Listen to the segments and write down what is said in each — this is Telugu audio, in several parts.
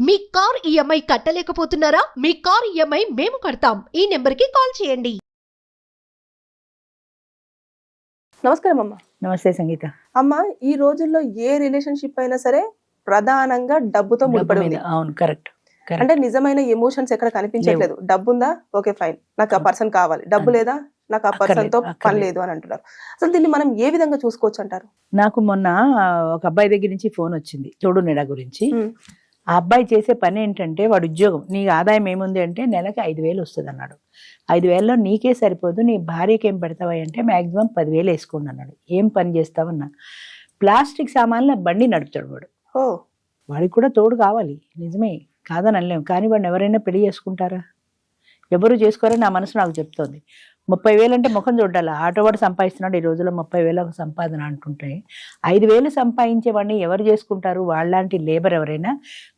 మీ కార్ ఈఎంఐ కట్టలేకపోతున్నారా? మీ కార్ ఈఎంఐ మేము కడతాం. ఈ నెంబర్కి కాల్ చేయండి. నమస్కారం అమ్మ. నమస్తే సంగీత. అమ్మ, ఈ రోజుల్లో ఏ రిలేషన్షిప్ అయినా సరే ప్రధానంగా డబ్బుతో ముడిపడి ఉంది. అవును, కరెక్ట్. అంటే నిజమైన ఎమోషన్స్ ఎక్కడ కనిపించట్లేదు. డబ్బు ఉందా, ఓకే ఫైన్, నాకు ఆ పర్సన్ కావాలి. డబ్బు లేదా, నాకు ఆ పర్సన్ తో పని లేదు అని అంటున్నారు. అసలు దీన్ని మనం ఏ విధంగా చూసుకోవచ్చు అంటారు? నాకు మొన్న ఒక అబ్బాయి దగ్గర నుంచి ఫోన్ వచ్చింది తోడు నీడ గురించి. ఆ అబ్బాయి చేసే పని ఏంటంటే, వాడు ఉద్యోగం, నీ ఆదాయం ఏముంది అంటే నెలకి 5,000 వస్తుంది అన్నాడు. 5,000లో నీకే సరిపోదు, నీ భార్యకి ఏం పెడతావా అంటే మాక్సిమం 10,000 వేసుకోండి అన్నాడు. ఏం పని చేస్తావన్నా, ప్లాస్టిక్ సామాన్ల బండి నడుపుతాడు వాడు. వాడికి కూడా తోడు కావాలి, నిజమే, కాదని అనలేము. కానీ వాడిని ఎవరైనా పెళ్లి చేసుకుంటారా? ఎవరు చేసుకోరని నా మనసు నాకు చెప్తోంది. 30,000 అంటే ముఖం చూడాలి. ఆటో వాడు సంపాదిస్తున్నాడు ఈ రోజుల్లో 30,000 ఒక సంపాదన అంటుంటే, 5,000 సంపాదించే వాడిని ఎవరు చేసుకుంటారు? వాళ్ళలాంటి లేబర్ ఎవరైనా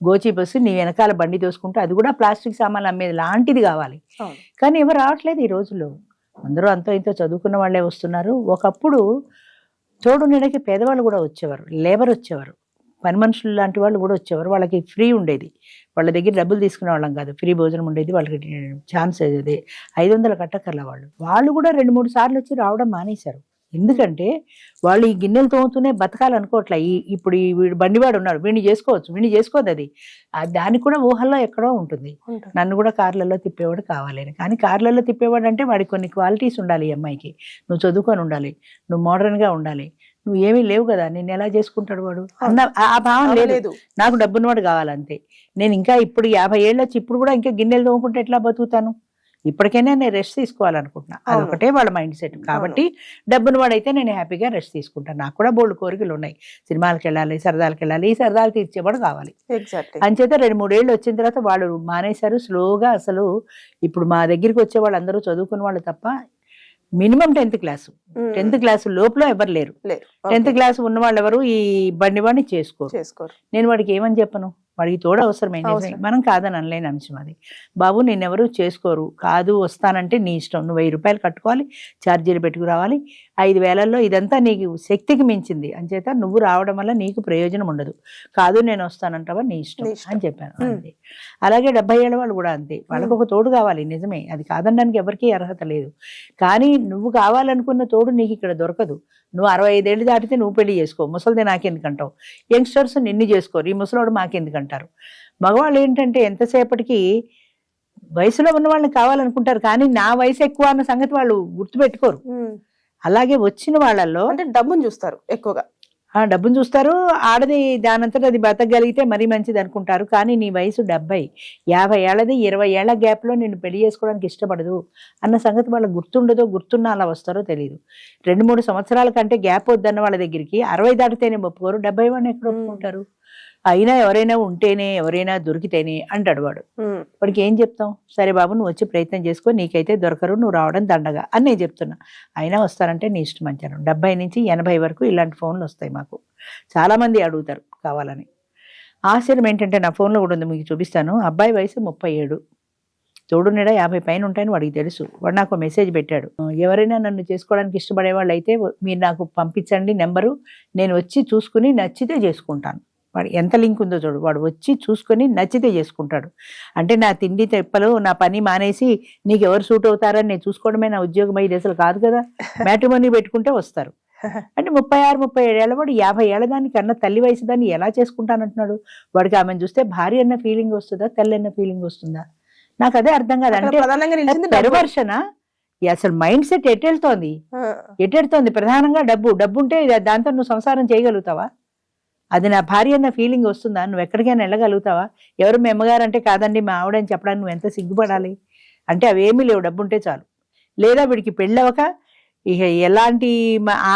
గోచి బస్సు నీ వెనకాల బండి దోసుకుంటే, అది కూడా ప్లాస్టిక్ సామాన్లు అమ్మేది లాంటిది కావాలి. కానీ ఎవరు రావట్లేదు ఈ రోజుల్లో. అందరూ అంతో ఇంతో చదువుకున్న వాళ్ళే వస్తున్నారు. ఒకప్పుడు తోడు నీడకి పేదవాళ్ళు కూడా వచ్చేవారు, లేబర్ వచ్చేవారు, పని మనుషులు లాంటి వాళ్ళు కూడా వచ్చేవారు. వాళ్ళకి ఫ్రీ ఉండేది, వాళ్ళ దగ్గర డబ్బులు తీసుకునే వాళ్ళం కాదు, ఫ్రీ భోజనం ఉండేది. వాళ్ళకి ఛాన్స్ అదే 500 కట్టక్కర్ల. వాళ్ళు కూడా 2-3 సార్లు వచ్చి రావడం మానేశారు. ఎందుకంటే వాళ్ళు ఈ గిన్నెలు తోముతూనే బతకాలనుకోవట్లే. ఇప్పుడు ఈ వీడు బండివాడు ఉన్నాడు, వీడిని చేసుకోవచ్చు, వీడిని చేసుకోదు. అది దానికి కూడా ఊహల్లో ఎక్కడో ఉంటుంది. నన్ను కూడా కార్లలో తిప్పేవాడు కావాలని. కానీ కార్లలో తిప్పేవాడు అంటే వాడికి కొన్ని క్వాలిటీస్ ఉండాలి. ఈ అమ్మాయికి నువ్వు చదువుకొని ఉండాలి, నువ్వు మోడర్న్గా ఉండాలి, నువ్వు ఏమీ లేవు కదా, నేను ఎలా చేసుకుంటాడు వాడు అన్న ఆ భావం లేదు. నాకు డబ్బున్నవాడు కావాలంతే. నేను ఇంకా ఇప్పుడు 50 ఏళ్ళు వచ్చి ఇప్పుడు కూడా ఇంకా గిన్నెలు తోముకుంటే ఎట్లా బతుకుతాను? ఇప్పటికైనా నేను రెస్ట్ తీసుకోవాలనుకుంటున్నా. అదొకటే వాళ్ళ మైండ్ సెట్. కాబట్టి డబ్బును వాడైతే నేను హ్యాపీగా రెస్ట్ తీసుకుంటాను. నాకు కూడా బోల్డ్ కోరికలు ఉన్నాయి. సినిమాలకు వెళ్ళాలి, సరదాలకు వెళ్ళాలి, ఈ సరదాలు తీర్చేవాడు కావాలి. అంచేత 2-3 ఏళ్ళు వచ్చిన తర్వాత వాళ్ళు మానేశారు స్లోగా. అసలు ఇప్పుడు మా దగ్గరికి వచ్చే వాళ్ళు అందరూ చదువుకున్న వాళ్ళు తప్ప మినిమం 10th క్లాసు లోపల ఎవరు లేరు. 10th క్లాస్ ఉన్న వాళ్ళు ఎవరు ఈ బండి వాడిని చేసుకోరు. నేను వాడికి ఏమని చెప్పను? వాడికి తోడు అవసరమే, మనం కాదని అనలేని అంశం అది. బాబు నేనెవరు చేసుకోరు, కాదు వస్తానంటే నీ ఇష్టం, నువ్వు 1000 రూపాయలు కట్టుకోవాలి, ఛార్జీలు పెట్టుకురావాలి. 5,000లో ఇదంతా నీకు శక్తికి మించింది, అంచేత నువ్వు రావడం వల్ల నీకు ప్రయోజనం ఉండదు. కాదు నేను వస్తానంటావా, నీ ఇష్టం అని చెప్పాను. అంతే. అలాగే 70 ఏళ్ళ వాళ్ళు కూడా అంతే, వాళ్ళకు ఒక తోడు కావాలి. నిజమే, అది కాదనడానికి ఎవరికీ అర్హత లేదు. కానీ నువ్వు కావాలనుకున్న తోడు నీకు ఇక్కడ దొరకదు. నువ్వు 65 ఏళ్ళు దాటితే నువ్వు పెళ్లి చేసుకో, ముసలిదే నాకెందుకంటావు. యంగ్స్టర్స్ నిన్ను చేసుకోరు, ఈ ముసలోడు మాకెందుకంటారు. మగవాళ్ళు ఏంటంటే ఎంతసేపటికి వయసులో ఉన్న వాళ్ళని కావాలనుకుంటారు, కానీ నా వయసు ఎక్కువ అన్న సంగతి వాళ్ళు గుర్తుపెట్టుకోరు. అలాగే వచ్చిన వాళ్ళల్లో అంటే డబ్బును చూస్తారు ఎక్కువగా. డబ్బును చూస్తారు. ఆడది దానంతటా అది బతకగలిగితే మరీ మంచిది అనుకుంటారు. కానీ నీ వయసు 70, 50 ఏళ్ళది, 20 ఏళ్ల గ్యాప్లో నిన్ను పెళ్లి చేసుకోవడానికి ఇష్టపడదు అన్న సంగతి వాళ్ళకి గుర్తుండదో, గుర్తున్నా అలా వస్తారో తెలియదు. 2-3 సంవత్సరాల కంటే గ్యాప్ వద్దన్న వాళ్ళ దగ్గరికి 60 దాటితేనే ఒప్పుకోరు, 70 వాడిని ఎక్కడ ఒప్పుకుంటారు? అయినా ఎవరైనా ఉంటేనే, ఎవరైనా దొరికితేనే అంటాడు వాడు. వాడికి ఏం చెప్తాం? సరే బాబు నువ్వు వచ్చి ప్రయత్నం చేసుకో, నీకైతే దొరకరు, నువ్వు రావడం దండగా అని నేను చెప్తున్నా. అయినా వస్తారంటే నీ ఇష్టం అంటాను. 70 నుంచి 80 వరకు ఇలాంటి ఫోన్లు వస్తాయి మాకు. చాలామంది అడుగుతారు కావాలని. ఆశ్చర్యం ఏంటంటే నా ఫోన్లో కూడా ఉంది, మీకు చూపిస్తాను. అబ్బాయి వయసు 37, తోడు నీడ 50 పైన ఉంటాయని వాడికి తెలుసు. వాడు నాకు మెసేజ్ పెట్టాడు, ఎవరైనా నన్ను చేసుకోవడానికి ఇష్టపడే వాళ్ళు అయితే మీరు నాకు పంపించండి నెంబరు, నేను వచ్చి చూసుకుని నచ్చితే చేసుకుంటాను. వాడు ఎంత లింక్ ఉందో చూడు, వాడు వచ్చి చూసుకొని నచ్చితే చేసుకుంటాడు. అంటే నా తిండి తెప్పలు, నా పని మానేసి నీకు ఎవరు సూట్ అవుతారని నేను చూసుకోవడమే నా ఉద్యోగం అయ్యేది అసలు కాదు కదా. మ్యాట్రిమోనీ పెట్టుకుంటే వస్తారు. అంటే 36-37 ఏళ్ళ వాడు 50 ఏళ్ళ దాన్ని కన్నా తల్లి వయసు దాన్ని ఎలా చేసుకుంటానంటున్నాడు. వాడికి ఆమెను చూస్తే భార్య అన్న ఫీలింగ్ వస్తుందా, తల్లి అన్న ఫీలింగ్ వస్తుందా? నాకు అదే అర్థం కాదు. అంటే పెర్వర్షనా? అసలు మైండ్ సెట్ ఎటెళ్తోంది? ప్రధానంగా డబ్బు ఉంటే దాంతో నువ్వు సంసారం చేయగలుగుతావా? అది నా భార్య అన్న ఫీలింగ్ వస్తుందా? నువ్వు ఎక్కడికైనా వెళ్ళగలుగుతావా? ఎవరు మీ అమ్మగారు అంటే కాదండి మా ఆవిడని చెప్పడానికి నువ్వు ఎంత సిగ్గుపడాలి? అంటే అవేమీ లేవు, డబ్బు ఉంటే చాలు. లేదా వీడికి పెళ్ళవక ఇక ఎలాంటి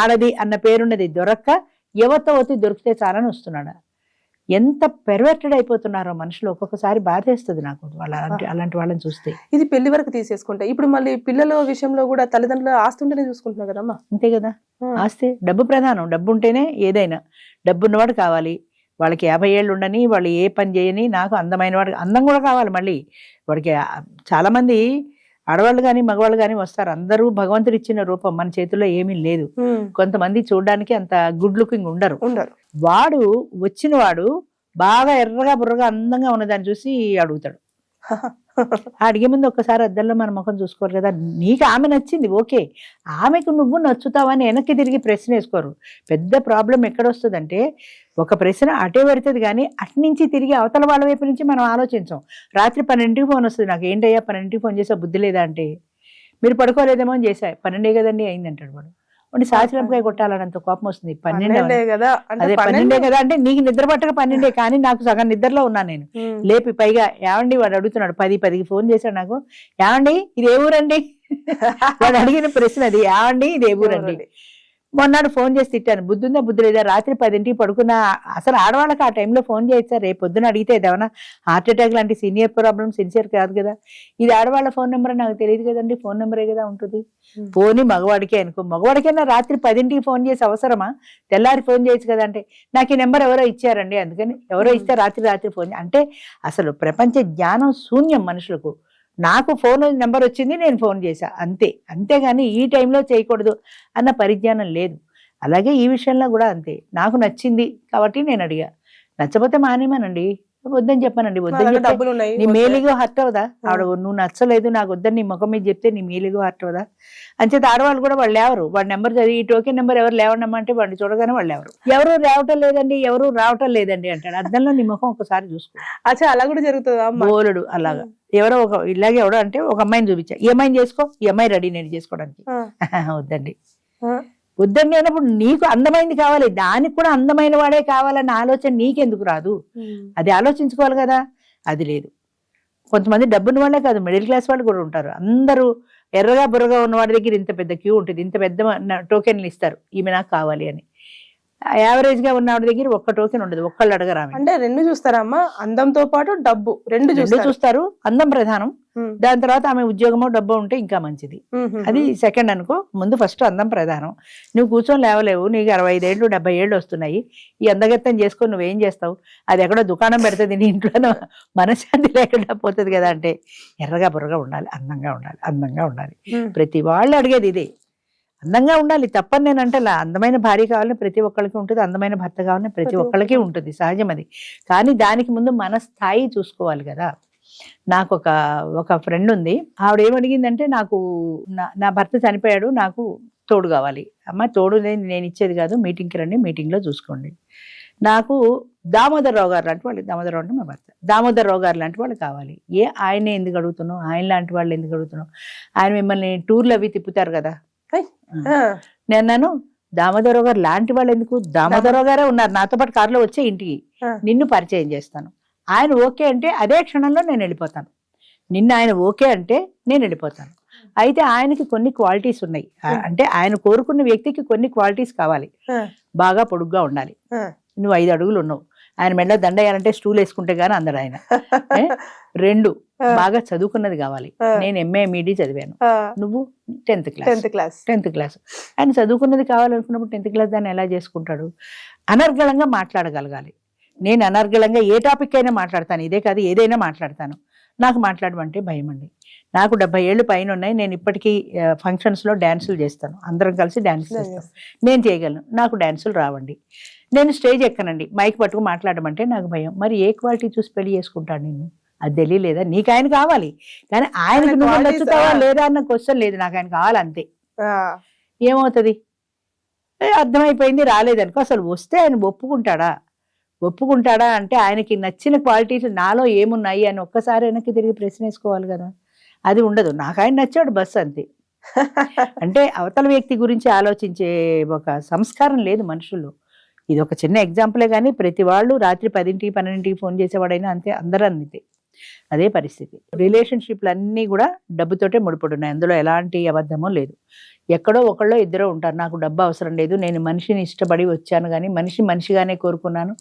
ఆడది అన్న పేరున్నది దొరక్క యువతవతి దొరికితే చాలని వస్తున్నాడా? ఎంత పెర్వర్టెడ్ అయిపోతున్నారో మనుషులు. ఒక్కొక్కసారి బాధేస్తుంది నాకు అలాంటి వాళ్ళని చూస్తే. ఇది పెళ్లి వరకు తీసేసుకుంటే ఇప్పుడు మళ్ళీ పిల్లల విషయంలో కూడా తల్లిదండ్రులు ఆస్తి ఉంటేనే చూసుకుంటున్నారు కదమ్మా. అంతే కదా, ఆస్తి డబ్బు ప్రధానం. డబ్బు ఉంటేనే ఏదైనా. డబ్బు ఉన్నవాడు కావాలి. వాళ్ళకి 50 ఏళ్ళు ఉండని, వాళ్ళు ఏ పని చేయని, నాకు అందమైన వాడు, అందం కూడా కావాలి. మళ్ళీ వాడికి చాలామంది ఆడవాళ్ళు కానీ మగవాళ్ళు కానీ వస్తారు. అందరూ భగవంతుడు ఇచ్చిన రూపం, మన చేతుల్లో ఏమీ లేదు. కొంతమంది చూడడానికి అంత గుడ్ లుకింగ్ ఉండరు. వాడు వచ్చిన వాడు బాగా ఎర్రగా బుర్రగా అందంగా ఉన్నదాన్ని చూసి అడుగుతాడు. అడిగే ముందు ఒక్కసారి అద్దంలో మన ముఖం చూసుకోరు కదా. నీకు ఆమె నచ్చింది ఓకే, ఆమెకు నువ్వు నచ్చుతావని వెనక్కి తిరిగి ప్రశ్న వేసుకోరు. పెద్ద ప్రాబ్లం ఎక్కడ వస్తుందంటే ఒక ప్రశ్న అటే పెడుతుంది కానీ అట్నుంచి తిరిగి అవతల వాళ్ళ వైపు నుంచి మనం ఆలోచించాం. రాత్రి 12కి ఫోన్ వస్తుంది, నాకు ఏంటయ్యా 12కి ఫోన్ చేసా బుద్ధి లేదా అంటే, మీరు పడుకోలేదేమో అని చేశా, 12 కదండి అయింది అంటాడు వాడు. వాడిని సాచిరంపకాయ కొట్టాలన్నంత కోపం వస్తుంది. 12 కదా అదే 12 కదా అంటే నీకు నిద్ర పట్టక 12 కానీ నాకు సగం నిద్రలో ఉన్నాను నేను. లేపి పైగా ఏమండి వాడు అడుగుతున్నాడు 10కి ఫోన్ చేశాడు నాకు, ఏమండి ఇది ఏ ఊరండి వాడు అడిగిన ప్రశ్న అది, ఏమండి ఇది ఏ ఊరండి. మొన్నాడు ఫోన్ చేసి తిట్టాను, బుద్ధుందా బుద్ధి లేదా, రాత్రి 10కి పడుకున్నా. అసలు ఆడవాళ్ళకి ఆ టైంలో ఫోన్ చేయొచ్చా, రేపు పొద్దున అడిగితే ఏమైనా హార్ట్ అటాక్ లాంటి సీనియర్ ప్రాబ్లం సిన్సియర్ కాదు కదా. ఇది ఆడవాళ్ళ ఫోన్ నెంబర్ నాకు తెలియదు కదండి, ఫోన్ నెంబరే కదా ఉంటుంది. ఫోన్ మగవాడికే అనుకో, మగవాడికైనా రాత్రి 10కి ఫోన్ చేసి అవసరమా, తెల్లారి ఫోన్ చేయొచ్చు కదా అంటే, నాకు ఈ నెంబర్ ఎవరో ఇచ్చారండి అందుకని, ఎవరో ఇస్తే రాత్రి ఫోన్ అంటే అసలు ప్రపంచ జ్ఞానం శూన్యం మనుషులకు. నాకు ఫోన్ నెంబర్ వచ్చింది నేను ఫోన్ చేశా అంతే, అంతేగాని ఈ టైంలో చేయకూడదు అన్న పరిజ్ఞానం లేదు. అలాగే ఈ విషయంలో కూడా అంతే, నాకు నచ్చింది కాబట్టి నేను అడిగా, నచ్చపోతే మానేమానండి, వద్దని చెప్పానండి. వద్దని డబ్బులు ఉన్నాయి, నీ మేలిగో హర్ట్ అవదా, ఆవిడ నువ్వు నచ్చలేదు నాకు వద్దని నీ ముఖం మీద చెప్తే నీ మేలిగో హర్ట్ అవదా. అంచేత ఆడవాళ్ళు కూడా వాళ్ళు లేవరు, వాడి నెంబర్ చదివి ఈ టోకెన్ నెంబర్ ఎవరు లేవనమ్మా అంటే వాడిని చూడగానే వాళ్ళు ఎవరు రావటం లేదండి ఎవరు రావటం లేదండి అంటాడు. అద్దంలో నీ ముఖం ఒకసారి చూసుకో. అచ్చా అలా కూడా జరుగుతుందా బోలుడు అలాగా. ఎవరో ఒక ఇలాగే ఎవడో అంటే ఒక అమ్మాయిని చూపించా, ఈ అమ్మాయిని చేసుకో, ఈ అమ్మాయి రెడీ నేను చేసుకోవడానికి, వద్దండి వద్దండి అన్నప్పుడు నీకు అందమైంది కావాలి, దానికి కూడా అందమైన వాడే కావాలన్న ఆలోచన నీకెందుకు రాదు, అది ఆలోచించుకోవాలి కదా. అది లేదు. కొంతమంది డబ్బున్న వాళ్ళే కాదు, మిడిల్ క్లాస్ వాళ్ళు కూడా ఉంటారు. అందరూ ఎర్రగా బుర్రగా ఉన్న వాడి దగ్గర ఇంత పెద్ద క్యూ ఉంటుంది, ఇంత పెద్ద టోకెన్లు ఇస్తారు ఈమె నాకు కావాలి అని. యావరేజ్ గా ఉన్న వాడి దగ్గర ఒక్క టోకెన్ ఉండదు, ఒక్కళ్ళు అడగరా. అంటే రెండు చూస్తారమ్మా, అందంతో పాటు డబ్బు రెండు చూస్తారు. అందం ప్రధానం, దాని తర్వాత ఆమె ఉద్యోగమో డబ్బో ఉంటే ఇంకా మంచిది, అది సెకండ్ అనుకో. ముందు ఫస్ట్ అందం ప్రధానం. నువ్వు కూర్చొని లేవలేవు, నీకు 65 ఏళ్ళు 70 ఏళ్ళు వస్తున్నాయి, ఈ అందగత్తం చేసుకొని నువ్వేం చేస్తావు, అది ఎక్కడో దుకాణం పెడుతుంది నీ ఇంట్లో, మనశ్శాంతి లేకుండా పోతుంది కదా. అంటే ఎర్రగా బుర్రగా ఉండాలి, అందంగా ఉండాలి, అందంగా ఉండాలి. ప్రతి వాళ్ళు అడిగేది ఇదే, అందంగా ఉండాలి. తప్పని నేను అంటే అందమైన భార్య కావాలని ప్రతి ఒక్కరికి ఉంటుంది, అందమైన భర్త కావాలని ప్రతి ఒక్కరికి ఉంటుంది, సహజం అది. కానీ దానికి ముందు మన స్థాయి చూసుకోవాలి కదా. నాకు ఒక ఫ్రెండ్ ఉంది, ఆవిడ ఏమడిగిందంటే, నాకు నా భర్త చనిపోయాడు, నాకు తోడు కావాలి. అమ్మ తోడు నేను ఇచ్చేది కాదు, మీటింగ్కి రండి, మీటింగ్లో చూసుకోండి. నాకు దామోదరరావు గారు లాంటి వాళ్ళు, దామోదరరావు అంటే మా భర్త, దామోదరరావు గారు లాంటి వాళ్ళు కావాలి. ఆయనే ఎందుకు అడుగుతున్నావు, ఆయన లాంటి వాళ్ళు ఎందుకు అడుగుతున్నావు, ఆయన మిమ్మల్ని టూర్లు అవి తిప్పుతారు కదా. నేను దామోదరరావు గారు లాంటి వాళ్ళు ఎందుకు, దామోదరరావు గారే ఉన్నారు నాతో పాటు కారులో వచ్చే ఇంటికి, నిన్ను పరిచయం చేస్తాను. ఆయన ఓకే అంటే అదే క్షణంలో నేను వెళ్ళిపోతాను, నిన్న ఆయన ఓకే అంటే నేను వెళ్ళిపోతాను. అయితే ఆయనకి కొన్ని క్వాలిటీస్ ఉన్నాయి, అంటే ఆయన కోరుకున్న వ్యక్తికి కొన్ని క్వాలిటీస్ కావాలి. బాగా పొడుగ్గా ఉండాలి, నువ్వు 5 అడుగులు ఉన్నావు, ఆయన మెడ దండ వేయాలంటే స్టూల్ వేసుకుంటే గానీ అందడు ఆయన. 2 బాగా చదువుకున్నది కావాలి, నేను MA MD చదివాను, నువ్వు 10th క్లాస్. ఆయన చదువుకున్నది కావాలనుకున్నప్పుడు 10th క్లాస్ దాన్ని ఎలా చేసుకుంటాడు. అనర్గళంగా మాట్లాడగలగాలి, నేను అనర్గళంగా ఏ టాపిక్ అయినా మాట్లాడతాను, ఇదే కాదు ఏదైనా మాట్లాడతాను. నాకు మాట్లాడమంటే భయం అండి. నాకు 70 ఏళ్ళు పైన ఉన్నాయి, నేను ఇప్పటికీ ఫంక్షన్స్లో డ్యాన్సులు చేస్తాను, అందరం కలిసి డ్యాన్స్ చేస్తాం, నేను చేయగలను. నాకు డ్యాన్సులు రావండి, నేను స్టేజ్ ఎక్కనండి, మైక్ పట్టుకు మాట్లాడమంటే నాకు భయం. మరి ఏ క్వాలిటీ చూసి పెళ్లి చేసుకుంటాను నేను, అది తెలియలేదా. నీకు ఆయన కావాలి కానీ ఆయనకు నువ్వు నచ్చుతావా లేదా అన్న క్వశ్చన్ లేదు, నాకు ఆయన కావాలి అంతే. ఏమవుతుంది, అర్థమైపోయింది రాలేదనుకో, అసలు వస్తే ఆయన ఒప్పుకుంటాడా అంటే ఆయనకి నచ్చిన క్వాలిటీస్ నాలో ఏమున్నాయి అని ఒక్కసారి వెనక్కి తిరిగి ప్రశ్న వేసుకోవాలి కదా. అది ఉండదు, నాకు ఆయన నచ్చాడు బస్ అంతే. అంటే అవతల వ్యక్తి గురించి ఆలోచించే ఒక సంస్కారం లేదు మనుషుల్లో. ఇది ఒక చిన్న ఎగ్జాంపులే కానీ ప్రతి వాళ్ళు రాత్రి 10కి 12కి ఫోన్ చేసేవాడైనా అంతే, అందరూ అంతే అదే పరిస్థితి. రిలేషన్షిప్లు అన్నీ కూడా డబ్బుతోటే ముడిపడున్నాయి, అందులో ఎలాంటి అబద్ధమో లేదు. ఎక్కడో ఒకళ్ళో ఇద్దరో ఉంటారు, నాకు డబ్బు అవసరం లేదు, నేను మనిషిని ఇష్టపడి వచ్చాను కానీ మనిషిగానే కోరుకున్నాను,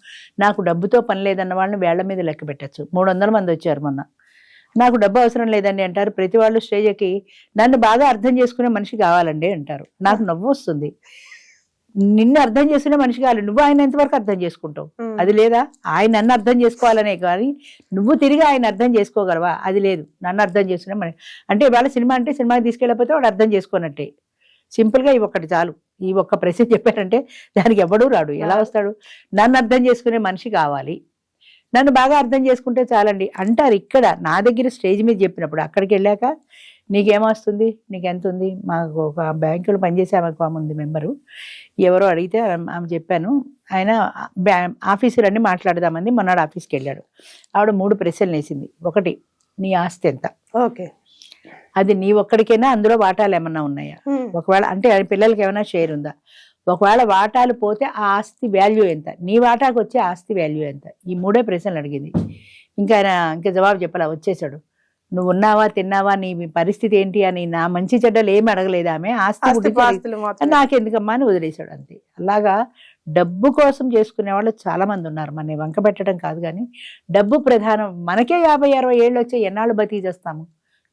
నాకు డబ్బుతో పని లేదన్న వాళ్ళని వేళ్ల మీద లెక్క పెట్టచ్చు. 300 మంది వచ్చారు మొన్న, నాకు డబ్బు అవసరం లేదండి అంటారు. ప్రతి వాళ్ళు స్టేజ్ ఎక్కి నన్ను బాగా అర్థం చేసుకునే మనిషి కావాలండి అంటారు. నాకు నవ్వు వస్తుంది, నిన్ను అర్థం చేసుకునే మనిషి కావాలి, నువ్వు ఆయన ఎంతవరకు అర్థం చేసుకుంటావు, అది లేదా. ఆయన నన్ను అర్థం చేసుకోవాలనే కానీ నువ్వు తిరిగి ఆయన అర్థం చేసుకోగలవా, అది లేదు. నన్ను అర్థం చేసుకునే మనిషి అంటే ఇవాళ సినిమా అంటే సినిమాకి తీసుకెళ్ళకపోతే వాడు అర్థం చేసుకున్నట్టే. సింపుల్గా ఈ ఒక్కటి చాలు, ఈ ఒక్క ప్రశ్న చెప్పారంటే దానికి ఎవడూ రాడు, ఎలా వస్తాడు. నన్ను అర్థం చేసుకునే మనిషి కావాలి, నన్ను బాగా అర్థం చేసుకుంటే చాలండి అంటారు. ఇక్కడ నా దగ్గర స్టేజ్ మీద చెప్పినప్పుడు అక్కడికి వెళ్ళాక నీకేమొస్తుంది, నీకు ఎంత ఉంది, మాకు ఒక బ్యాంకులో పనిచేసే ఆమె ఉంది మెంబరు, ఎవరో అడిగితే ఆమె చెప్పాను, ఆయన ఆఫీసులు అన్నీ మాట్లాడదామని మొన్నాడు ఆఫీస్కి వెళ్ళాడు. ఆవిడ 3 ప్రశ్నలు వేసింది. ఒకటి, నీ ఆస్తి ఎంత, ఓకే, అది నీ ఒక్కడికైనా అందులో వాటాలు ఏమన్నా ఉన్నాయా, ఒకవేళ అంటే పిల్లలకి ఏమైనా షేర్ ఉందా, ఒకవేళ వాటాలు పోతే ఆ ఆస్తి వాల్యూ ఎంత, నీ వాటాకు వచ్చే ఆస్తి వాల్యూ ఎంత, ఈ 3 ప్రశ్నలు అడిగింది. ఇంకా ఆయన ఇంకా జవాబు చెప్పాలా, వచ్చేసాడు. నువ్వు ఉన్నావా, తిన్నావా, నీ పరిస్థితి ఏంటి అని నా మంచి చెడ్డలు ఏమి అడగలేదు ఆమె. ఆస్తి నాకెందుకమ్మా అని వదిలేశాడు అంతే. అలాగా డబ్బు కోసం చేసుకునే వాళ్ళు చాలా మంది ఉన్నారు. మన వంక పెట్టడం కాదు, కానీ డబ్బు ప్రధానం. మనకే 50-60 ఏళ్ళు వచ్చే ఎన్నాళ్ళు బతికి చేస్తాము.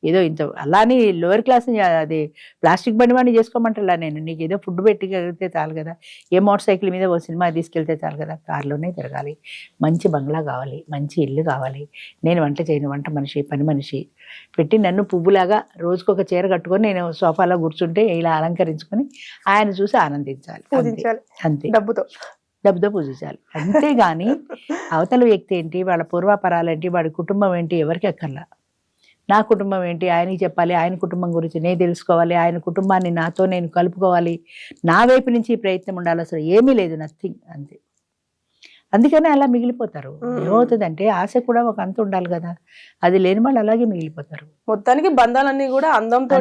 ఏదో ఇంత అలానే లోయర్ క్లాస్ అది ప్లాస్టిక్ బండి వాడిని చేసుకోమంటలా నేను, నీకు ఏదో ఫుడ్ పెట్టగలిగితే చాలు కదా, ఏ మోటార్ సైకిల్ మీద ఓ సినిమా తీసుకెళ్తే చాలు కదా, కార్లోనే తిరగాలి, మంచి బంగ్లా కావాలి, మంచి ఇల్లు కావాలి, నేను వంట చేయను, వంట మనిషి, పని మనిషి పెట్టి నన్ను పువ్వులాగా రోజుకొక చీర కట్టుకొని నేను సోఫాలో కూర్చుంటే ఇలా అలంకరించుకొని ఆయన చూసి ఆనందించాలి అంతే. డబ్బుతో పూజించాలి అంతేగాని అవతల వ్యక్తి ఏంటి, వాళ్ళ పూర్వాపరాలేంటి, వాడి కుటుంబం ఏంటి ఎవరికి అక్కర్లా. నా కుటుంబం ఏంటి ఆయనకి చెప్పాలి, ఆయన కుటుంబం గురించి నేను తెలుసుకోవాలి, ఆయన కుటుంబాన్ని నాతో నేను కలుపుకోవాలి, నా వైపు నుంచి ప్రయత్నం ఉండాలి. అసలు ఏమీ లేదు, నథింగ్, అంతే. అందుకనే అలా మిగిలిపోతారు. ఏమవుతుందంటే ఆశ కూడా ఒక అంత ఉండాలి కదా, అది లేని వాళ్ళు అలాగే మిగిలిపోతారు. మొత్తానికి బంధాలన్నీ కూడా అందంతో,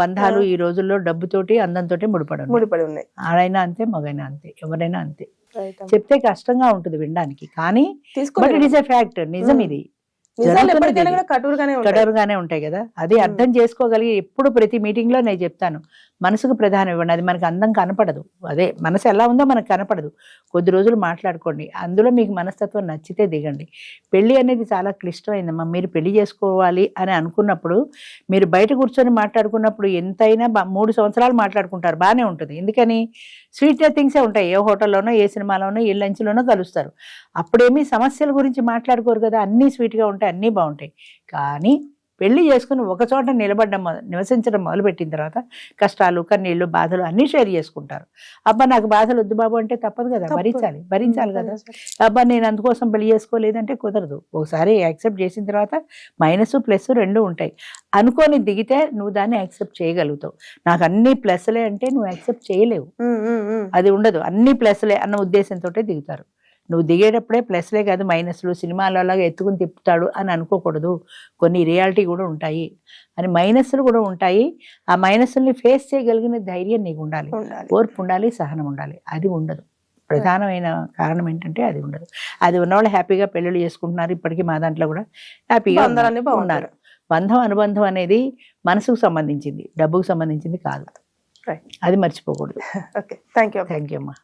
బంధాలు ఈ రోజుల్లో డబ్బుతోటి అందంతో ముడిపడి ఉన్నాయి. ఆడైనా అంతే, మగైనా అంతే, ఎవరైనా అంతే. చెప్తే కష్టంగా ఉంటుంది వినడానికి, కానీ but it is a fact, నిజం ఇది. కఠోరంగానే ఉంటాయి కదా, అది అర్థం చేసుకోగలిగి ఎప్పుడు ప్రతి మీటింగ్ లో నేను చెప్తాను, మనసుకు ప్రధానం ఇవ్వండి. అది మనకు అందం కనపడదు, అదే మనసు ఎలా ఉందో మనకు కనపడదు. కొద్ది రోజులు మాట్లాడుకోండి, అందులో మీకు మనస్తత్వం నచ్చితే దిగండి. పెళ్లి అనేది చాలా క్లిష్టమైందమ్మా. మీరు పెళ్లి చేసుకోవాలి అని అనుకున్నప్పుడు, మీరు బయట కూర్చొని మాట్లాడుకున్నప్పుడు ఎంతైనా 3 సంవత్సరాలు మాట్లాడుకుంటారు, బాగానే ఉంటుంది. ఎందుకని స్వీట్ థింగ్సే ఉంటాయి. ఏ హోటల్లోనో, ఏ సినిమాలోనో, ఏ లంచ్లోనో కలుస్తారు. అప్పుడేమీ సమస్యల గురించి మాట్లాడుకోరు కదా, అన్నీ స్వీట్గా ఉంటాయి, అన్నీ బాగుంటాయి. కానీ పెళ్లి చేసుకుని ఒక చోట నివసించడం మొదలుపెట్టిన తర్వాత కష్టాలు, కన్నీళ్లు, బాధలు అన్నీ షేర్ చేసుకుంటారు. అబ్బా నాకు బాధలు వద్దు బాబు అంటే తప్పదు కదా, భరించాలి కదా. అబ్బా నేను అందుకోసం పెళ్లి చేసుకోలేదంటే కుదరదు. ఒకసారి యాక్సెప్ట్ చేసిన తర్వాత మైనస్ ప్లస్ 2 ఉంటాయి. అనుకోని దిగితే నువ్వు దాన్ని యాక్సెప్ట్ చేయగలుగుతావు. నాకు అన్ని ప్లస్లే అంటే నువ్వు యాక్సెప్ట్ చేయలేవు, అది ఉండదు. అన్ని ప్లస్లే అన్న ఉద్దేశంతో దిగుతారు. నువ్వు దిగేటప్పుడే ప్లస్లే కాదు మైనస్లు, సినిమాలలాగా ఎత్తుకుని తిప్పుతాడు అని అనుకోకూడదు. కొన్ని రియాలిటీ కూడా ఉంటాయి అని, మైనస్లు కూడా ఉంటాయి. ఆ మైనస్ని ఫేస్ చేయగలిగిన ధైర్యం నీకు ఉండాలి, ఓర్పు ఉండాలి, సహనం ఉండాలి. అది ఉండదు. ప్రధానమైన కారణం ఏంటంటే అది ఉండదు. అది ఉన్నవాళ్ళు హ్యాపీగా పెళ్ళిళ్ళు చేసుకుంటున్నారు. ఇప్పటికీ మా దాంట్లో కూడా హ్యాపీగా ఉన్నారు. బంధం, అనుబంధం అనేది మనసుకు సంబంధించింది, డబ్బుకు సంబంధించింది కాదు. అది మర్చిపోకూడదు. థ్యాంక్ యూ అమ్మా.